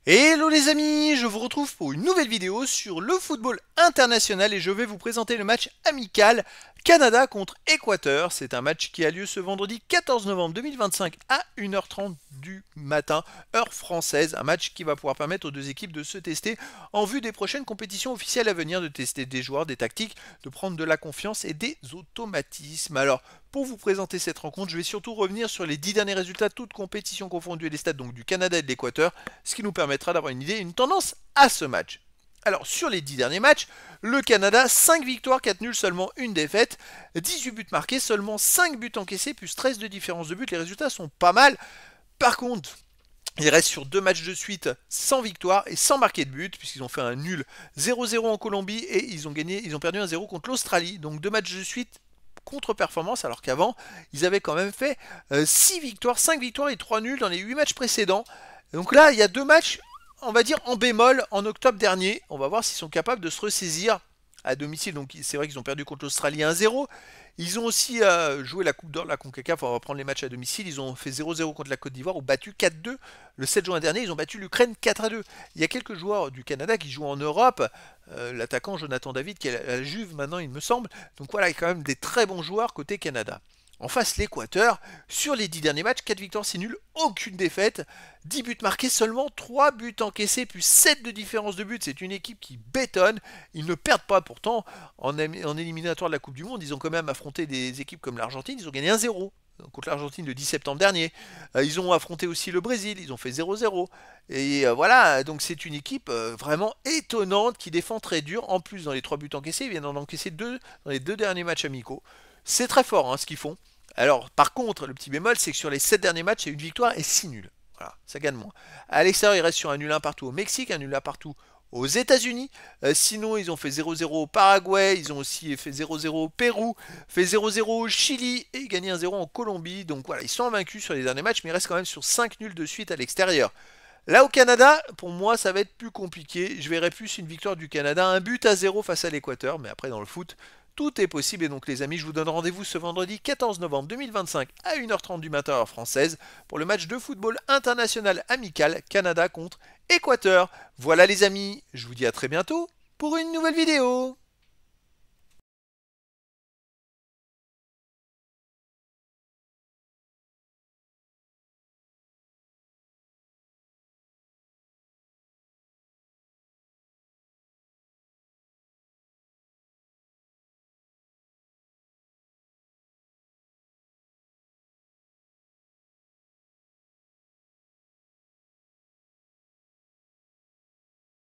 Hello les amis, je vous retrouve pour une nouvelle vidéo sur le football international et je vais vous présenter le match amical Canada contre Équateur. C'est un match qui a lieu ce vendredi 14 novembre 2025 à 1h30 du matin, heure française. Un match qui va pouvoir permettre aux deux équipes de se tester en vue des prochaines compétitions officielles à venir, de tester des joueurs, des tactiques, de prendre de la confiance et des automatismes. Alors, pour vous présenter cette rencontre, je vais surtout revenir sur les 10 derniers résultats, toutes compétitions confondues et les stats donc du Canada et de l'Équateur, ce qui nous permettra d'avoir une idée, une tendance à ce match. Alors, sur les 10 derniers matchs, le Canada, 5 victoires, 4 nuls, seulement une défaite, 18 buts marqués, seulement 5 buts encaissés, plus 13 de différence de but. Les résultats sont pas mal. Par contre, ils restent sur 2 matchs de suite sans victoire et sans marquer de but, puisqu'ils ont fait un nul 0-0 en Colombie et ils ont perdu 1-0 contre l'Australie. Donc 2 matchs de suite contre-performance, alors qu'avant, ils avaient quand même fait 6 victoires, 5 victoires et 3 nuls dans les 8 matchs précédents. Donc là, il y a 2 matchs, on va dire, en bémol en octobre dernier. On va voir s'ils sont capables de se ressaisir à domicile. Donc c'est vrai qu'ils ont perdu contre l'Australie 1-0. Ils ont aussi joué la Coupe d'Or de la CONCACAF, on va reprendre les matchs à domicile. Ils ont fait 0-0 contre la Côte d'Ivoire, ou battu 4-2. Le 7 juin dernier, ils ont battu l'Ukraine 4-2. Il y a quelques joueurs du Canada qui jouent en Europe. L'attaquant Jonathan David, qui est à la Juve maintenant, il me semble. Donc voilà, il y a quand même des très bons joueurs côté Canada. En face, l'Équateur, sur les 10 derniers matchs, 4 victoires, 6 nuls, aucune défaite, 10 buts marqués, seulement 3 buts encaissés, plus 7 de différence de but. C'est une équipe qui bétonne. Ils ne perdent pas pourtant en éliminatoire de la Coupe du Monde. Ils ont quand même affronté des équipes comme l'Argentine. Ils ont gagné 1-0 contre l'Argentine le 10 septembre dernier. Ils ont affronté aussi le Brésil. Ils ont fait 0-0. Et voilà, donc c'est une équipe vraiment étonnante qui défend très dur. En plus, dans les 3 buts encaissés, ils viennent d'en encaisser 2 dans les 2 derniers matchs amicaux. C'est très fort hein, ce qu'ils font. Alors, par contre, le petit bémol, c'est que sur les 7 derniers matchs, il y a une victoire et 6 nuls. Voilà, ça gagne moins. À l'extérieur, il reste sur un nul 1 partout au Mexique, un nul 1 partout aux États-Unis. Sinon, ils ont fait 0-0 au Paraguay, ils ont aussi fait 0-0 au Pérou, fait 0-0 au Chili et gagné 1-0 en Colombie. Donc voilà, ils sont invaincus sur les derniers matchs, mais ils restent quand même sur 5 nuls de suite à l'extérieur. Là au Canada, pour moi, ça va être plus compliqué. Je verrais plus une victoire du Canada, 1-0 face à l'Équateur, mais après dans le foot, tout est possible. Et donc les amis, je vous donne rendez-vous ce vendredi 14 novembre 2025 à 1h30 du matin heure française pour le match de football international amical Canada contre Équateur. Voilà les amis, je vous dis à très bientôt pour une nouvelle vidéo.